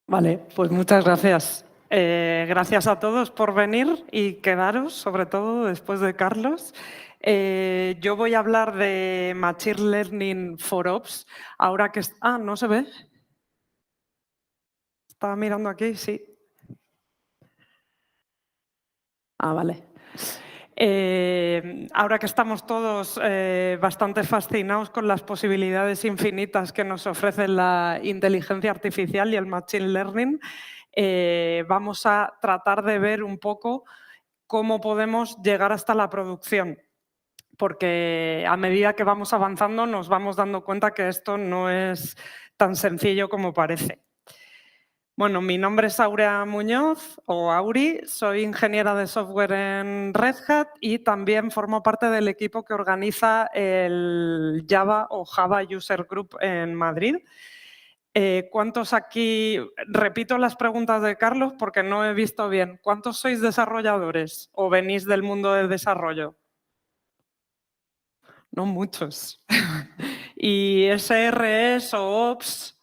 Vale, pues muchas gracias. Gracias a todos por venir y quedaros, sobre todo después de Carlos. Yo voy a hablar de Machine Learning for Ops. Ahora que... no se ve. Estaba mirando aquí, sí. Vale. Ahora que estamos todos bastante fascinados con las posibilidades infinitas que nos ofrece la inteligencia artificial y el Machine Learning, vamos a tratar de ver un poco cómo podemos llegar hasta la producción, porque a medida que vamos avanzando nos vamos dando cuenta que esto no es tan sencillo como parece. Bueno, mi nombre es Aurea Muñoz, o Auri, soy ingeniera de software en Red Hat y también formo parte del equipo que organiza el Java o Java User Group en Madrid. ¿Cuántos aquí? Repito las preguntas de Carlos porque no he visto bien. ¿Cuántos sois desarrolladores o venís del mundo del desarrollo? No muchos. ¿Y SREs o Ops?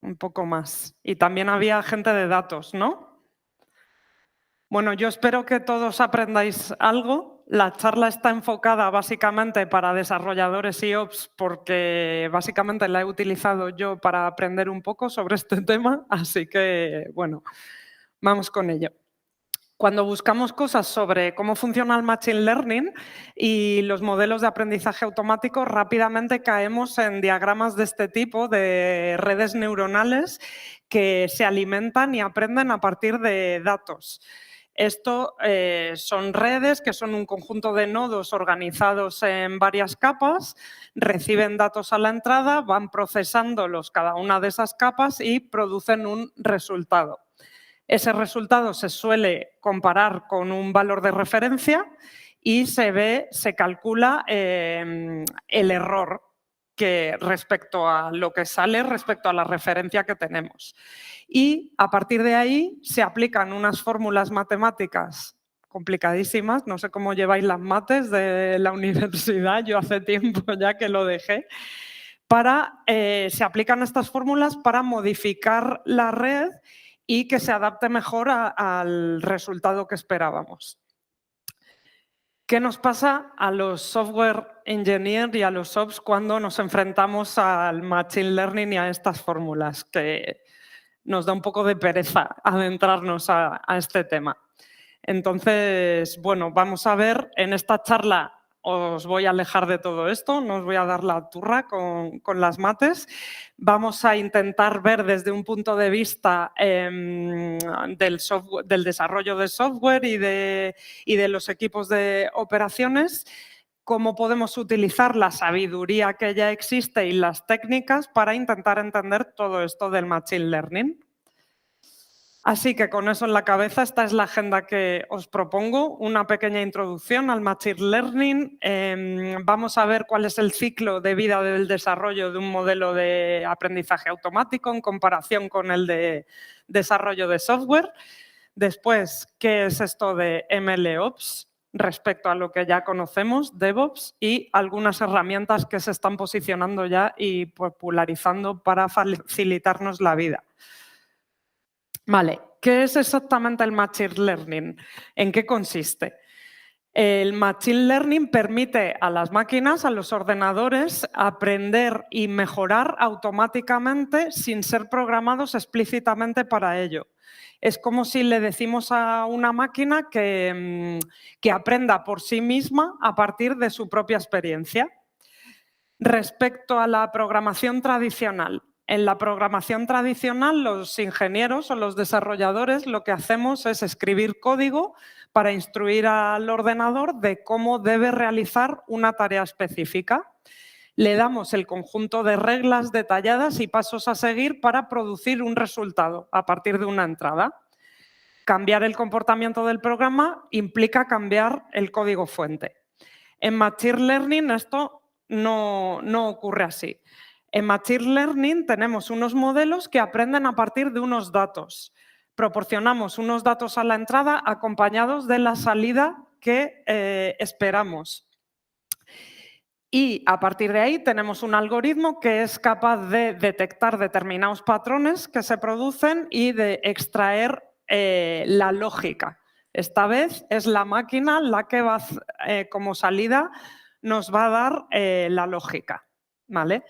Un poco más. Y también había gente de datos, ¿no? Bueno, yo espero que todos aprendáis algo. La charla está enfocada básicamente para desarrolladores y Ops porque básicamente la he utilizado yo para aprender un poco sobre este tema, así que, bueno, vamos con ello. Cuando buscamos cosas sobre cómo funciona el Machine Learning y los modelos de aprendizaje automático, rápidamente caemos en diagramas de este tipo, de redes neuronales que se alimentan y aprenden a partir de datos. Esto son redes que son un conjunto de nodos organizados en varias capas, reciben datos a la entrada, van procesándolos cada una de esas capas y producen un resultado. Ese resultado se suele comparar con un valor de referencia y se calcula el error que respecto a lo que sale, respecto a la referencia que tenemos. Y a partir de ahí se aplican unas fórmulas matemáticas complicadísimas, no sé cómo lleváis las mates de la universidad, yo hace tiempo ya que lo dejé, se aplican estas fórmulas para modificar la red y que se adapte mejor al resultado que esperábamos. ¿Qué nos pasa a los software engineers y a los ops cuando nos enfrentamos al machine learning y a estas fórmulas? Que nos da un poco de pereza adentrarnos a este tema. Entonces, bueno, vamos a ver en esta charla. Os voy a alejar de todo esto, no os voy a dar la turra con las mates. Vamos a intentar ver desde un punto de vista del desarrollo de software y de los equipos de operaciones, cómo podemos utilizar la sabiduría que ya existe y las técnicas para intentar entender todo esto del Machine Learning. Así que con eso en la cabeza, esta es la agenda que os propongo, una pequeña introducción al Machine Learning. Vamos a ver cuál es el ciclo de vida del desarrollo de un modelo de aprendizaje automático en comparación con el de desarrollo de software. Después, ¿qué es esto de MLOps respecto a lo que ya conocemos, DevOps, y algunas herramientas que se están posicionando ya y popularizando para facilitarnos la vida? Vale, ¿qué es exactamente el Machine Learning? ¿En qué consiste? El Machine Learning permite a las máquinas, a los ordenadores, aprender y mejorar automáticamente sin ser programados explícitamente para ello. Es como si le decimos a una máquina que aprenda por sí misma a partir de su propia experiencia. Respecto a la programación tradicional, en la programación tradicional los ingenieros o los desarrolladores lo que hacemos es escribir código para instruir al ordenador de cómo debe realizar una tarea específica. Le damos el conjunto de reglas detalladas y pasos a seguir para producir un resultado a partir de una entrada. Cambiar el comportamiento del programa implica cambiar el código fuente. En Machine Learning esto no ocurre así. En Machine Learning tenemos unos modelos que aprenden a partir de unos datos. Proporcionamos unos datos a la entrada acompañados de la salida que esperamos. Y a partir de ahí tenemos un algoritmo que es capaz de detectar determinados patrones que se producen y de extraer la lógica. Esta vez es la máquina la que va como salida nos va a dar la lógica, ¿vale?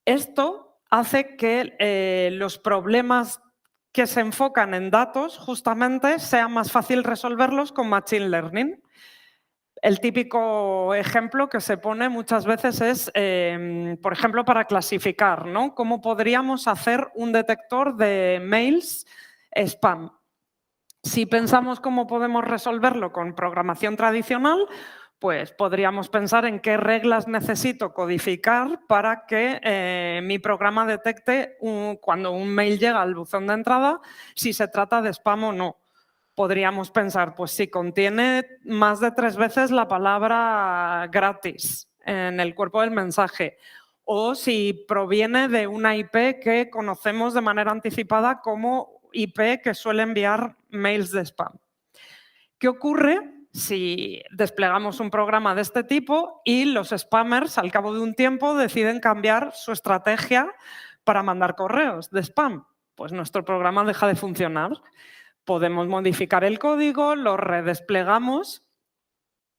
Esto hace que los problemas que se enfocan en datos justamente sea más fácil resolverlos con Machine Learning. El típico ejemplo que se pone muchas veces es, por ejemplo, para clasificar, ¿no? ¿Cómo podríamos hacer un detector de mails spam? Si pensamos cómo podemos resolverlo con programación tradicional, pues podríamos pensar en qué reglas necesito codificar para que mi programa detecte cuando un mail llega al buzón de entrada si se trata de spam o no. Podríamos pensar, pues si contiene más de 3 veces la palabra gratis en el cuerpo del mensaje, o si proviene de una IP que conocemos de manera anticipada como IP que suele enviar mails de spam. ¿Qué ocurre si desplegamos un programa de este tipo y los spammers al cabo de un tiempo deciden cambiar su estrategia para mandar correos de spam? Pues nuestro programa deja de funcionar. Podemos modificar el código, lo redesplegamos,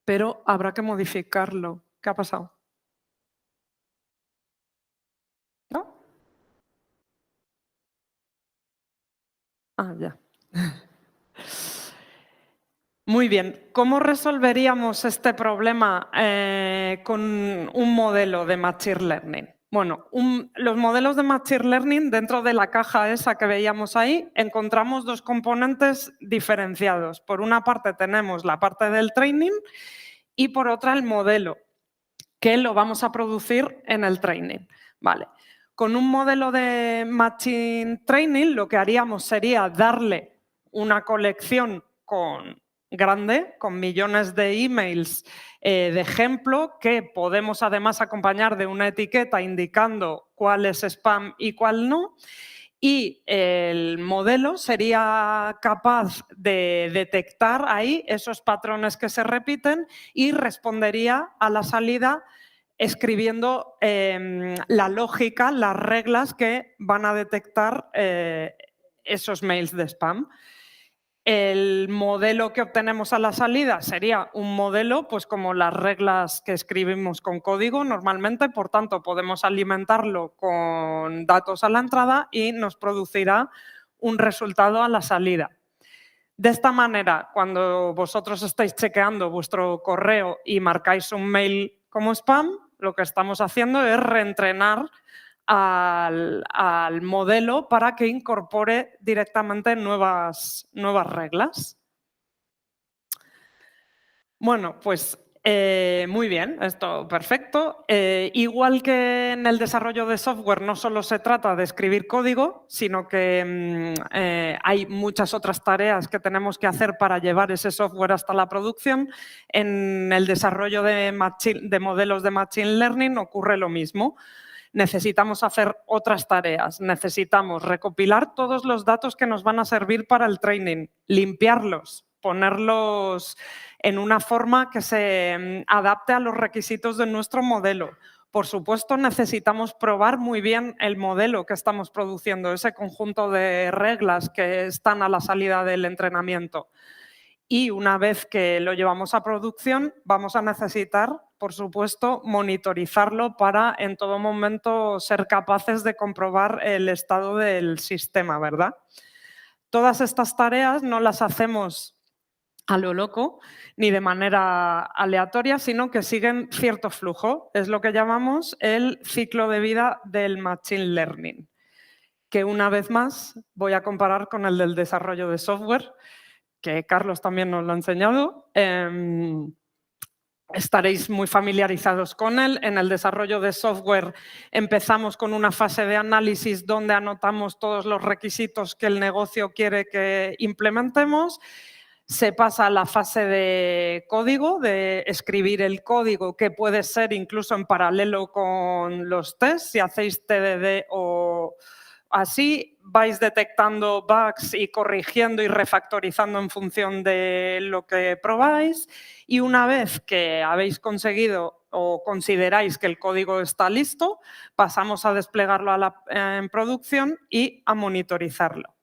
pero habrá que modificarlo. ¿Qué ha pasado? ¿No? Ah, ya. Muy bien. ¿Cómo resolveríamos este problema con un modelo de Machine Learning? Bueno, los modelos de Machine Learning, dentro de la caja esa que veíamos ahí, encontramos dos componentes diferenciados. Por una parte tenemos la parte del training y por otra el modelo, que lo vamos a producir en el training. Vale. Con un modelo de Machine Training lo que haríamos sería darle una colección grande, con millones de emails de ejemplo, que podemos además acompañar de una etiqueta indicando cuál es spam y cuál no. Y el modelo sería capaz de detectar ahí esos patrones que se repiten y respondería a la salida escribiendo la lógica, las reglas que van a detectar esos mails de spam. El modelo que obtenemos a la salida sería un modelo, pues como las reglas que escribimos con código normalmente, por tanto podemos alimentarlo con datos a la entrada y nos producirá un resultado a la salida. De esta manera, cuando vosotros estáis chequeando vuestro correo y marcáis un mail como spam, lo que estamos haciendo es reentrenar al modelo para que incorpore directamente nuevas reglas. Bueno, pues muy bien, esto perfecto. Igual que en el desarrollo de software no solo se trata de escribir código, sino que hay muchas otras tareas que tenemos que hacer para llevar ese software hasta la producción. En el desarrollo de modelos de Machine Learning ocurre lo mismo. Necesitamos hacer otras tareas, necesitamos recopilar todos los datos que nos van a servir para el training, limpiarlos, ponerlos en una forma que se adapte a los requisitos de nuestro modelo. Por supuesto, necesitamos probar muy bien el modelo que estamos produciendo, ese conjunto de reglas que están a la salida del entrenamiento. Y una vez que lo llevamos a producción, vamos a necesitar, por supuesto, monitorizarlo para en todo momento ser capaces de comprobar el estado del sistema, ¿verdad? Todas estas tareas no las hacemos a lo loco ni de manera aleatoria, sino que siguen cierto flujo. Es lo que llamamos el ciclo de vida del Machine Learning, que una vez más voy a comparar con el del desarrollo de software, que Carlos también nos lo ha enseñado. Estaréis muy familiarizados con él. En el desarrollo de software empezamos con una fase de análisis donde anotamos todos los requisitos que el negocio quiere que implementemos. Se pasa a la fase de código, de escribir el código, que puede ser incluso en paralelo con los tests, si hacéis TDD o Así vais detectando bugs y corrigiendo y refactorizando en función de lo que probáis. Y una vez que habéis conseguido o consideráis que el código está listo, pasamos a desplegarlo en producción y a monitorizarlo.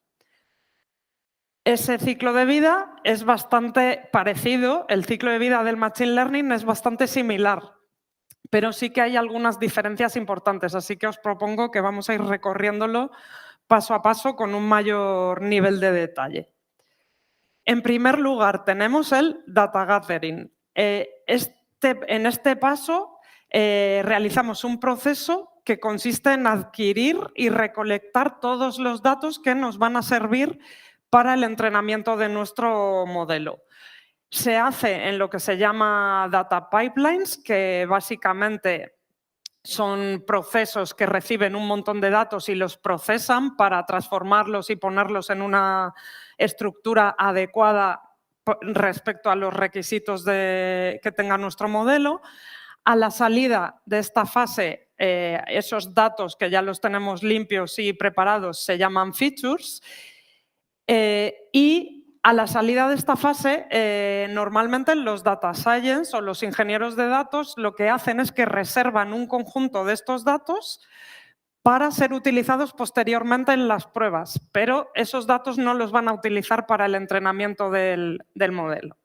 Ese ciclo de vida es bastante parecido, el ciclo de vida del Machine Learning es bastante similar, pero sí que hay algunas diferencias importantes, así que os propongo que vamos a ir recorriéndolo paso a paso con un mayor nivel de detalle. En primer lugar, tenemos el data gathering. En este paso realizamos un proceso que consiste en adquirir y recolectar todos los datos que nos van a servir para el entrenamiento de nuestro modelo. Se hace en lo que se llama data pipelines, que básicamente son procesos que reciben un montón de datos y los procesan para transformarlos y ponerlos en una estructura adecuada respecto a los requisitos que tenga nuestro modelo. A la salida de esta fase, esos datos que ya los tenemos limpios y preparados se llaman features. Y a la salida de esta fase, normalmente los data science o los ingenieros de datos lo que hacen es que reservan un conjunto de estos datos para ser utilizados posteriormente en las pruebas, pero esos datos no los van a utilizar para el entrenamiento del modelo.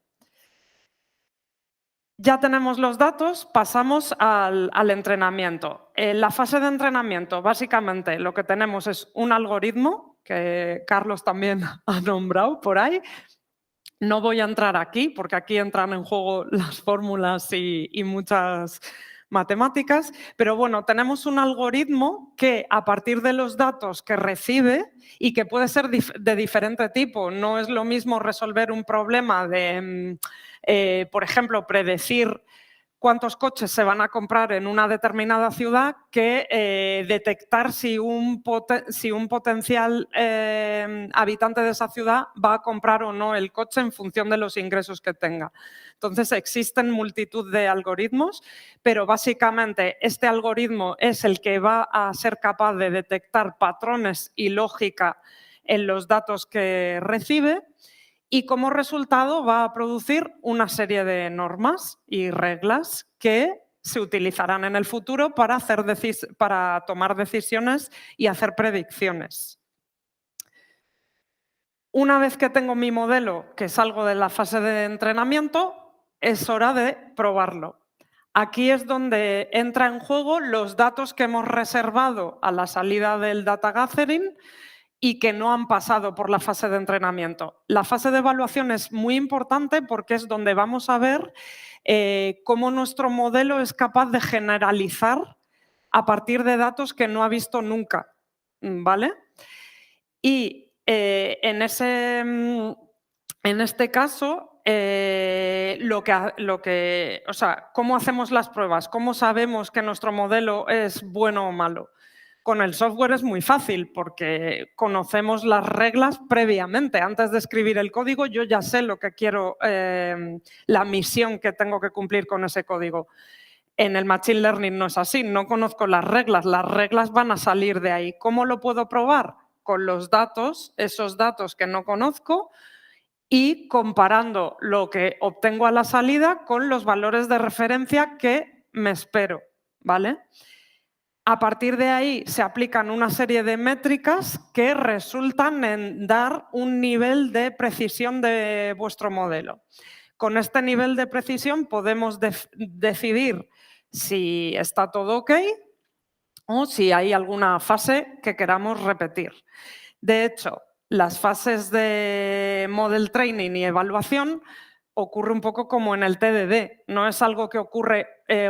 Ya tenemos los datos, pasamos al entrenamiento. En la fase de entrenamiento, básicamente, lo que tenemos es un algoritmo, que Carlos también ha nombrado por ahí. No voy a entrar aquí, porque aquí entran en juego las fórmulas y muchas matemáticas, pero bueno, tenemos un algoritmo que a partir de los datos que recibe y que puede ser de diferente tipo, no es lo mismo resolver un problema de, por ejemplo, predecir cuántos coches se van a comprar en una determinada ciudad que detectar si un potencial habitante de esa ciudad va a comprar o no el coche en función de los ingresos que tenga. Entonces, existen multitud de algoritmos, pero básicamente este algoritmo es el que va a ser capaz de detectar patrones y lógica en los datos que recibe. Y como resultado va a producir una serie de normas y reglas que se utilizarán en el futuro para tomar decisiones y hacer predicciones. Una vez que tengo mi modelo, que salgo de la fase de entrenamiento, es hora de probarlo. Aquí es donde entra en juego los datos que hemos reservado a la salida del data gathering y que no han pasado por la fase de entrenamiento. La fase de evaluación es muy importante porque es donde vamos a ver cómo nuestro modelo es capaz de generalizar a partir de datos que no ha visto nunca, ¿vale? Y en este caso, ¿cómo hacemos las pruebas? ¿Cómo sabemos que nuestro modelo es bueno o malo? Con el software es muy fácil porque conocemos las reglas previamente. Antes de escribir el código, yo ya sé lo que quiero, la misión que tengo que cumplir con ese código. En el Machine Learning no es así, no conozco las reglas van a salir de ahí. ¿Cómo lo puedo probar? Con los datos, esos datos que no conozco, y comparando lo que obtengo a la salida con los valores de referencia que me espero, ¿vale? A partir de ahí se aplican una serie de métricas que resultan en dar un nivel de precisión de vuestro modelo. Con este nivel de precisión podemos decidir si está todo ok o si hay alguna fase que queramos repetir. De hecho, las fases de model training y evaluación ocurre un poco como en el TDD. No es algo que ocurre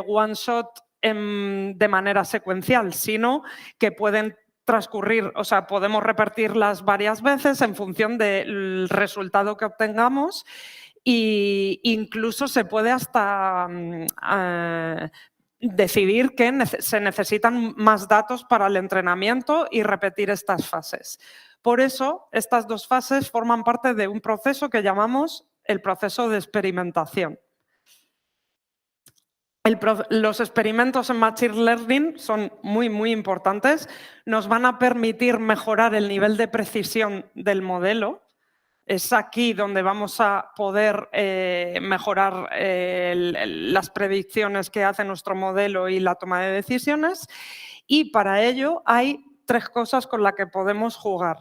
one shot de manera secuencial, sino que pueden transcurrir, o sea, podemos repetirlas varias veces en función del resultado que obtengamos e incluso se puede hasta decidir que se necesitan más datos para el entrenamiento y repetir estas fases. Por eso, estas dos fases forman parte de un proceso que llamamos el proceso de experimentación. Los experimentos en Machine Learning son muy, muy importantes. Nos van a permitir mejorar el nivel de precisión del modelo. Es aquí donde vamos a poder mejorar las predicciones que hace nuestro modelo y la toma de decisiones. Y para ello hay 3 cosas con las que podemos jugar.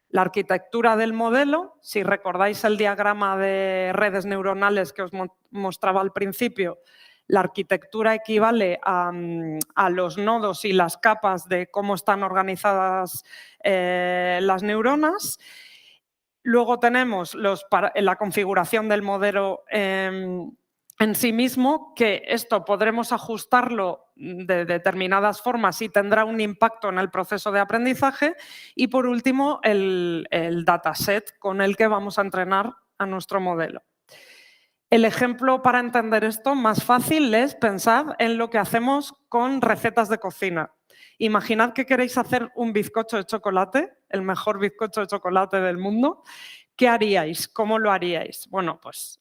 La arquitectura del modelo, si recordáis el diagrama de redes neuronales que os mostraba al principio, la arquitectura equivale a los nodos y las capas de cómo están organizadas las neuronas. Luego tenemos la configuración del modelo en sí mismo, que esto podremos ajustarlo de determinadas formas y tendrá un impacto en el proceso de aprendizaje. Y por último, el dataset con el que vamos a entrenar a nuestro modelo. El ejemplo para entender esto más fácil es pensar en lo que hacemos con recetas de cocina. Imaginad que queréis hacer un bizcocho de chocolate, el mejor bizcocho de chocolate del mundo. ¿Qué haríais? ¿Cómo lo haríais? Bueno, pues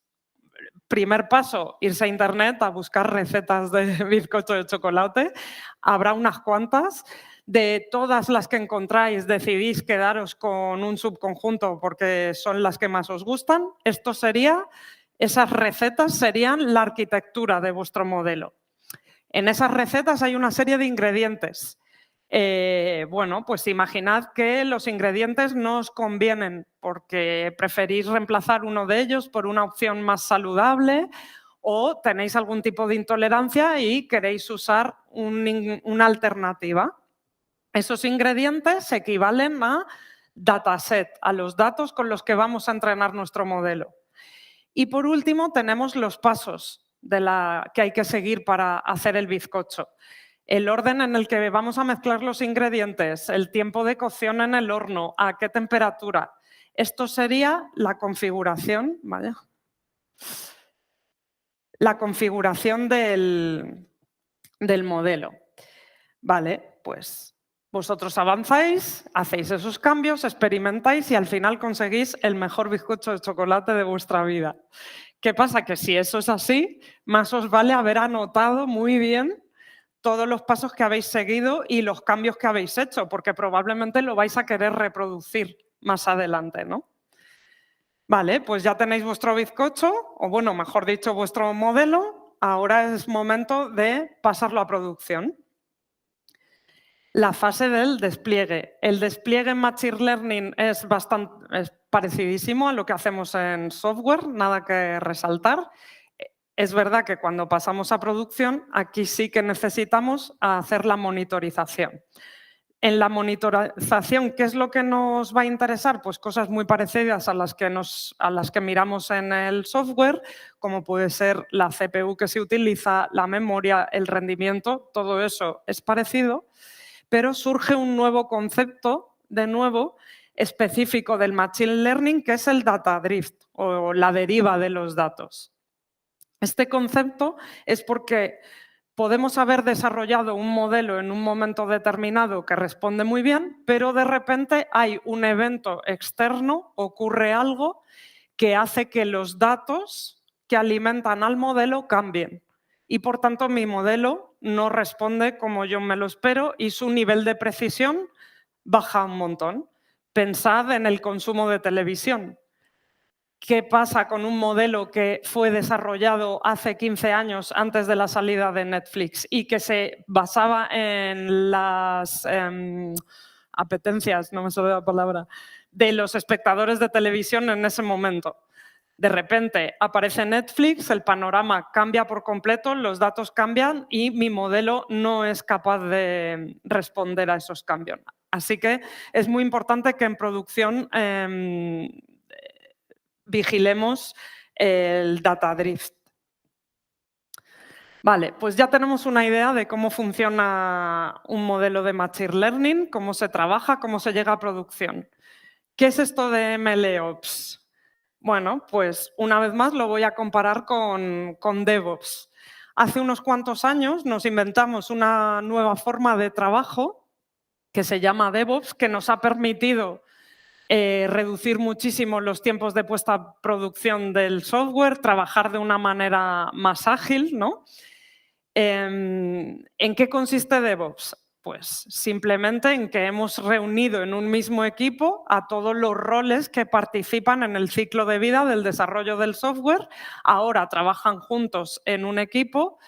primer paso, irse a internet a buscar recetas de bizcocho de chocolate. Habrá unas cuantas. De todas las que encontráis, decidís quedaros con un subconjunto porque son las que más os gustan. Esas recetas serían la arquitectura de vuestro modelo. En esas recetas hay una serie de ingredientes. Bueno, pues imaginad que los ingredientes no os convienen porque preferís reemplazar uno de ellos por una opción más saludable o tenéis algún tipo de intolerancia y queréis usar una alternativa. Esos ingredientes equivalen a dataset, a los datos con los que vamos a entrenar nuestro modelo. Y por último tenemos los pasos que hay que seguir para hacer el bizcocho. El orden en el que vamos a mezclar los ingredientes, el tiempo de cocción en el horno, a qué temperatura. Esto sería la configuración, vaya. La configuración del modelo. Vale, pues vosotros avanzáis, hacéis esos cambios, experimentáis y al final conseguís el mejor bizcocho de chocolate de vuestra vida. ¿Qué pasa? Que si eso es así, más os vale haber anotado muy bien todos los pasos que habéis seguido y los cambios que habéis hecho, porque probablemente lo vais a querer reproducir más adelante, ¿no? Vale, pues ya tenéis vuestro bizcocho, o bueno, mejor dicho, vuestro modelo. Ahora es momento de pasarlo a producción. La fase del despliegue. El despliegue en Machine Learning es parecidísimo a lo que hacemos en software, nada que resaltar. Es verdad que cuando pasamos a producción, aquí sí que necesitamos hacer la monitorización. En la monitorización, ¿qué es lo que nos va a interesar? Pues cosas muy parecidas a las que miramos en el software, como puede ser la CPU que se utiliza, la memoria, el rendimiento, todo eso es parecido, pero surge un nuevo concepto, de nuevo, específico del Machine Learning, que es el data drift o la deriva de los datos. Este concepto es porque podemos haber desarrollado un modelo en un momento determinado que responde muy bien, pero de repente hay un evento externo, ocurre algo que hace que los datos que alimentan al modelo cambien. Y por tanto mi modelo no responde como yo me lo espero y su nivel de precisión baja un montón. Pensad en el consumo de televisión. ¿Qué pasa con un modelo que fue desarrollado hace 15 años antes de la salida de Netflix y que se basaba en las apetencias, no me sale la palabra, de los espectadores de televisión en ese momento? De repente aparece Netflix, el panorama cambia por completo, los datos cambian y mi modelo no es capaz de responder a esos cambios. Así que es muy importante que en producción vigilemos el data drift. Vale, pues ya tenemos una idea de cómo funciona un modelo de Machine Learning, cómo se trabaja, cómo se llega a producción. ¿Qué es esto de MLOps? Bueno, pues una vez más lo voy a comparar con DevOps. Hace unos cuantos años nos inventamos una nueva forma de trabajo que se llama DevOps, que nos ha permitido reducir muchísimo los tiempos de puesta a producción del software, trabajar de una manera más ágil, ¿no? ¿En qué consiste DevOps? Pues simplemente en que hemos reunido en un mismo equipo a todos los roles que participan en el ciclo de vida del desarrollo del software. Ahora trabajan juntos en un equipo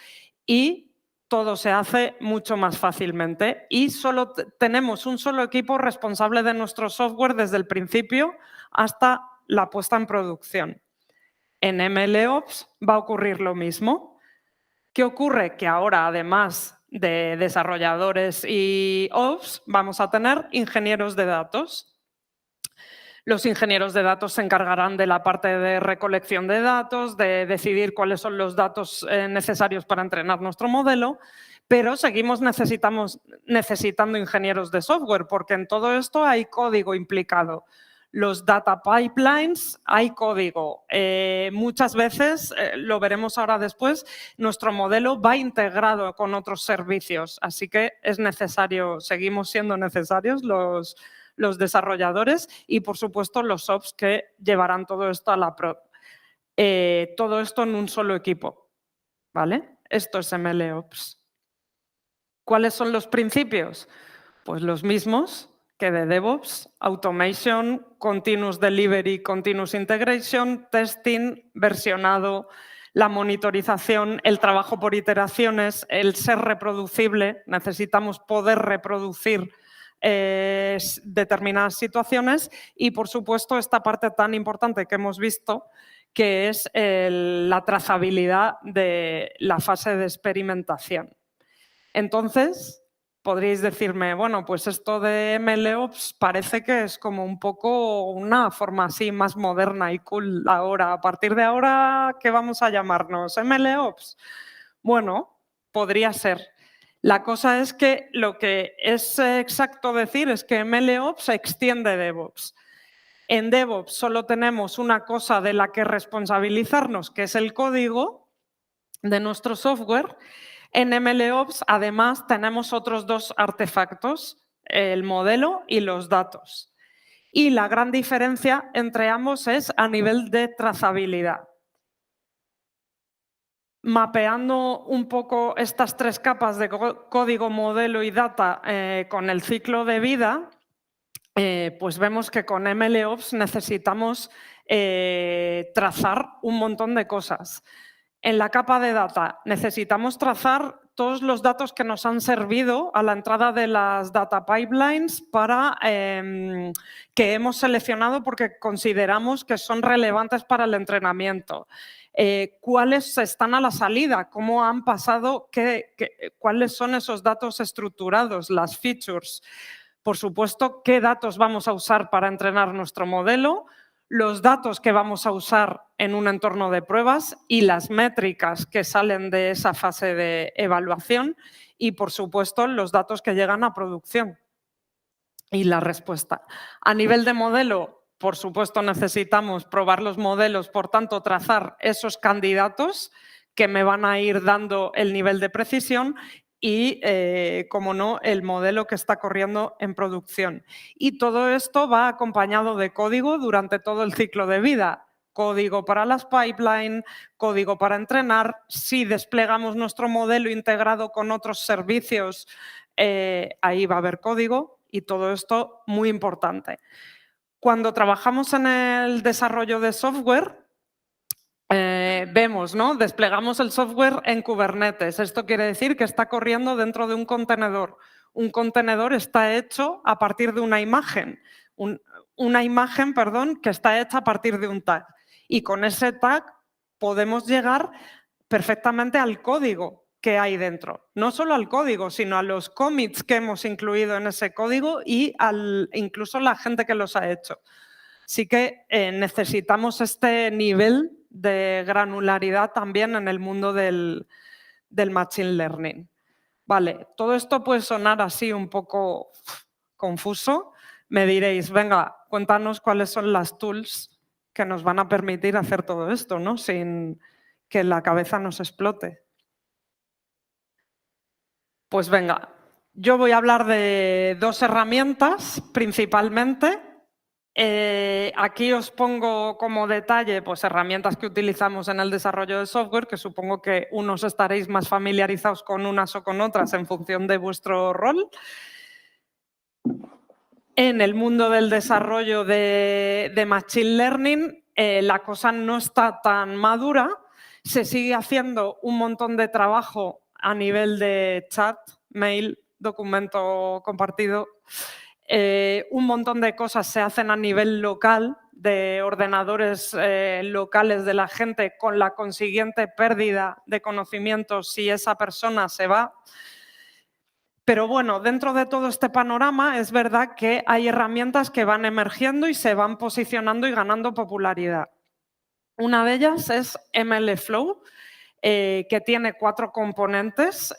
y todo se hace mucho más fácilmente. Y solo tenemos un solo equipo responsable de nuestro software desde el principio hasta la puesta en producción. En MLOps va a ocurrir lo mismo. ¿Qué ocurre? Que ahora, además de desarrolladores y Ops, vamos a tener ingenieros de datos. Los ingenieros de datos se encargarán de la parte de recolección de datos, de decidir cuáles son los datos necesarios para entrenar nuestro modelo, pero seguimos necesitando ingenieros de software, porque en todo esto hay código implicado. Los data pipelines, hay código. Muchas veces, lo veremos ahora después, nuestro modelo va integrado con otros servicios, así que es necesario, seguimos siendo necesarios los desarrolladores y, por supuesto, los ops que llevarán todo esto a la prod. Todo esto en un solo equipo, ¿vale? Esto es MLOps. ¿Cuáles son los principios? Pues los mismos que de DevOps: automation, continuous delivery, continuous integration, testing, versionado, la monitorización, el trabajo por iteraciones, el ser reproducible. Necesitamos poder reproducir determinadas situaciones y, por supuesto, esta parte tan importante que hemos visto, que es la trazabilidad de la fase de experimentación. Entonces, podríais decirme, bueno, pues esto de MLOps parece que es como un poco una forma así más moderna y cool ahora. A partir de ahora, ¿qué vamos a llamarnos? ¿MLOps? Bueno, podría ser. La cosa es que lo que es exacto decir es que MLOps extiende DevOps. En DevOps solo tenemos una cosa de la que responsabilizarnos, que es el código de nuestro software. En MLOps, además, tenemos otros dos artefactos, el modelo y los datos. Y la gran diferencia entre ambos es a nivel de trazabilidad. Mapeando un poco estas tres capas de código, modelo y data con el ciclo de vida, pues vemos que con MLOps necesitamos trazar un montón de cosas. En la capa de data necesitamos trazar todos los datos que nos han servido a la entrada de las data pipelines para que hemos seleccionado porque consideramos que son relevantes para el entrenamiento. ¿Cuáles están a la salida? ¿Cómo han pasado? ¿Cuáles son esos datos estructurados, las features? Por supuesto, ¿qué datos vamos a usar para entrenar nuestro modelo? Los datos que vamos a usar en un entorno de pruebas y las métricas que salen de esa fase de evaluación y, por supuesto, los datos que llegan a producción y la respuesta. A nivel de modelo, por supuesto, necesitamos probar los modelos, por tanto, trazar esos candidatos que me van a ir dando el nivel de precisión y, como no, el modelo que está corriendo en producción. Y todo esto va acompañado de código durante todo el ciclo de vida. Código para las pipelines, código para entrenar. Si desplegamos nuestro modelo integrado con otros servicios, ahí va a haber código y todo esto muy importante. Cuando trabajamos en el desarrollo de software, vemos, ¿no? Desplegamos el software en Kubernetes. Esto quiere decir que está corriendo dentro de un contenedor. Un contenedor está hecho a partir de una imagen. Una imagen, que está hecha a partir de un tag. Y con ese tag podemos llegar perfectamente al código que hay dentro. No solo al código, sino a los commits que hemos incluido en ese código y incluso la gente que los ha hecho. Sí que necesitamos este nivel de granularidad también en el mundo del Machine Learning. Vale, todo esto puede sonar así un poco confuso. Me diréis, venga, cuéntanos cuáles son las tools que nos van a permitir hacer todo esto, ¿no? Sin que la cabeza nos explote. Pues venga, yo voy a hablar de dos herramientas principalmente. Aquí os pongo como detalle pues, herramientas que utilizamos en el desarrollo de software, que supongo que unos estaréis más familiarizados con unas o con otras en función de vuestro rol. En el mundo del desarrollo de Machine Learning, la cosa no está tan madura. Se sigue haciendo un montón de trabajo a nivel de chat, mail, documento compartido. Un montón de cosas se hacen a nivel local, de ordenadores locales de la gente, con la consiguiente pérdida de conocimiento si esa persona se va. Pero bueno, dentro de todo este panorama es verdad que hay herramientas que van emergiendo y se van posicionando y ganando popularidad. Una de ellas es MLflow, que tiene 4 componentes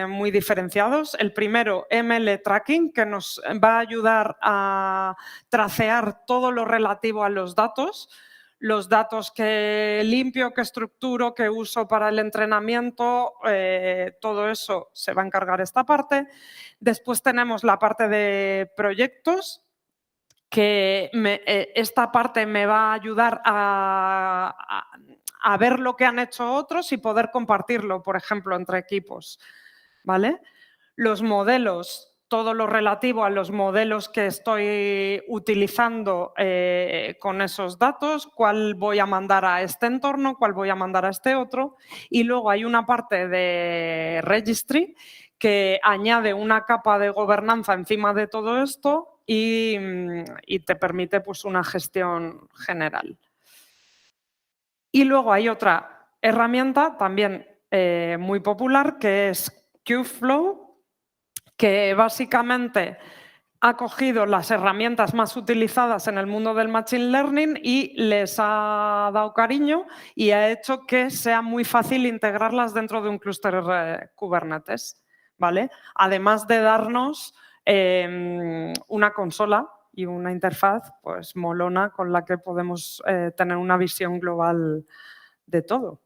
muy diferenciados. El primero, ML Tracking, que nos va a ayudar a tracear todo lo relativo a los datos que limpio, que estructuro, que uso para el entrenamiento, todo eso se va a encargar esta parte. Después tenemos la parte de proyectos, que esta parte me va a ayudar a ver lo que han hecho otros y poder compartirlo, por ejemplo, entre equipos, ¿vale? Los modelos, todo lo relativo a los modelos que estoy utilizando con esos datos, cuál voy a mandar a este entorno, cuál voy a mandar a este otro. Y luego hay una parte de registry que añade una capa de gobernanza encima de todo esto y te permite pues, una gestión general. Y luego hay otra herramienta también muy popular que es Kubeflow, que básicamente ha cogido las herramientas más utilizadas en el mundo del Machine Learning y les ha dado cariño y ha hecho que sea muy fácil integrarlas dentro de un clúster Kubernetes, ¿vale? Además de darnos una consola y una interfaz pues, molona con la que podemos tener una visión global de todo.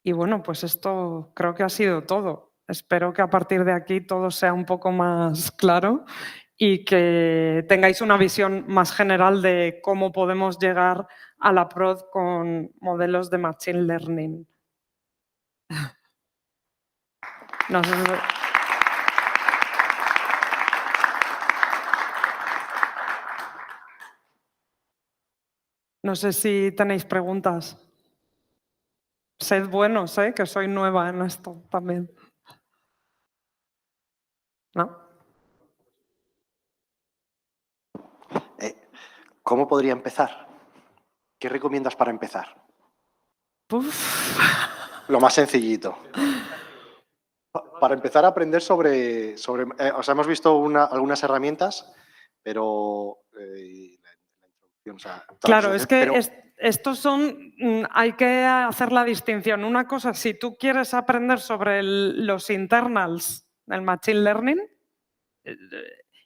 Y bueno, pues esto creo que ha sido todo. Espero que a partir de aquí todo sea un poco más claro y que tengáis una visión más general de cómo podemos llegar a la prod con modelos de Machine Learning. No sé si... No sé si tenéis preguntas. Sed buenos, que soy nueva en esto también. ¿No? ¿Cómo podría empezar? ¿Qué recomiendas para empezar? Uf. Lo más sencillito. Para empezar a aprender sobre o sea, hemos visto algunas herramientas, pero la introducción, o sea, claro, es que pero... estos son, hay que hacer la distinción. Una cosa, si tú quieres aprender sobre los internals del Machine Learning,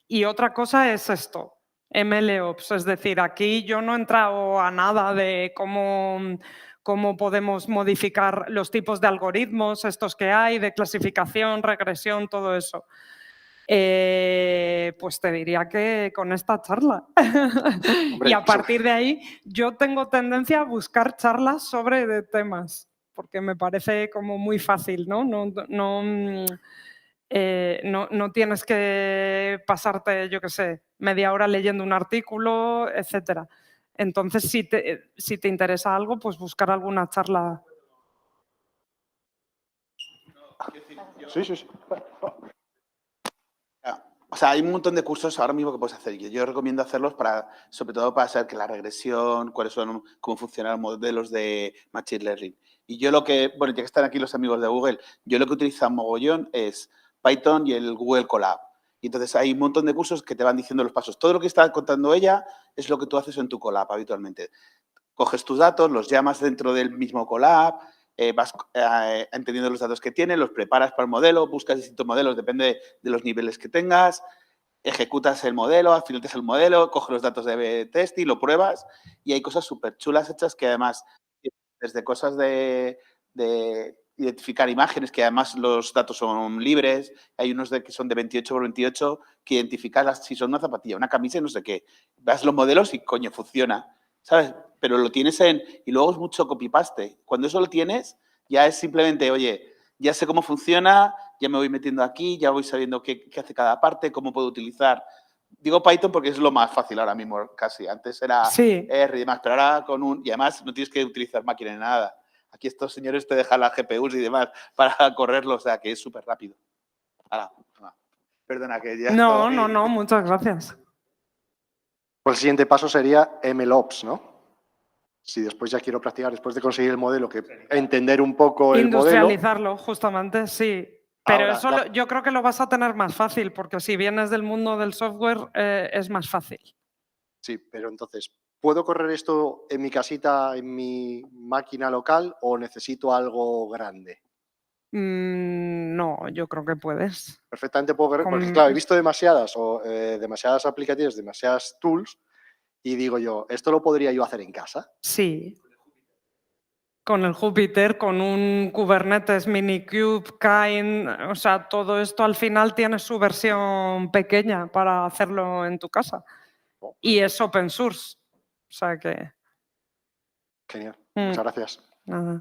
y otra cosa es esto, MLOps. Es decir, aquí yo no he entrado a nada de cómo podemos modificar los tipos de algoritmos, estos que hay, de clasificación, regresión, todo eso. Pues te diría que con esta charla. Hombre, y a partir de ahí yo tengo tendencia a buscar charlas sobre temas, porque me parece como muy fácil, ¿no? No tienes que pasarte, yo qué sé, media hora leyendo un artículo, etcétera. Entonces, si te interesa algo, pues buscar alguna charla. Sí. O sea, hay un montón de cursos ahora mismo que puedes hacer. Yo recomiendo hacerlos sobre todo para saber que la regresión, cómo funcionan los modelos de Machine Learning. Y yo ya que están aquí los amigos de Google, yo lo que utilizo mogollón es Python y el Google Colab. Y entonces hay un montón de cursos que te van diciendo los pasos. Todo lo que está contando ella es lo que tú haces en tu Colab habitualmente. Coges tus datos, los llamas dentro del mismo Colab, vas entendiendo los datos que tiene, los preparas para el modelo, buscas distintos modelos, depende de los niveles que tengas, ejecutas el modelo, afinitas el modelo, coges los datos de test y lo pruebas. Y hay cosas súper chulas hechas que además, desde cosas de identificar imágenes, que además los datos son libres, hay unos que son de 28 por 28, que identifican si son una zapatilla, una camisa y no sé qué. Vas los modelos y coño, funciona, ¿sabes? Pero lo tienes y luego es mucho copy-paste. Cuando eso lo tienes, ya es simplemente, oye, ya sé cómo funciona, ya me voy metiendo aquí, ya voy sabiendo qué hace cada parte, cómo puedo utilizar. Digo Python porque es lo más fácil ahora mismo, casi. Antes era Sí. R y demás, pero ahora y además no tienes que utilizar máquina ni nada. Aquí estos señores te dejan las GPUs y demás para correrlo, o sea, que es súper rápido. Perdona, que ya No, estoy... no, muchas gracias. Pues el siguiente paso sería MLOps, ¿no? Si después ya quiero practicar, después de conseguir el modelo, que entender un poco el modelo. Industrializarlo, justamente, sí. Pero Ahora, eso yo creo que lo vas a tener más fácil, porque si vienes del mundo del software, es más fácil. Sí, pero entonces, ¿puedo correr esto en mi casita, en mi máquina local, o necesito algo grande? No, yo creo que puedes. Perfectamente puedo correr, porque claro, he visto demasiadas aplicaciones, demasiadas tools, y digo yo, ¿esto lo podría yo hacer en casa? Sí. Con el Jupyter, con un Kubernetes, Minikube, Kain, o sea, todo esto al final tiene su versión pequeña para hacerlo en tu casa. Y es open source. O sea que... Genial, muchas gracias. Nada.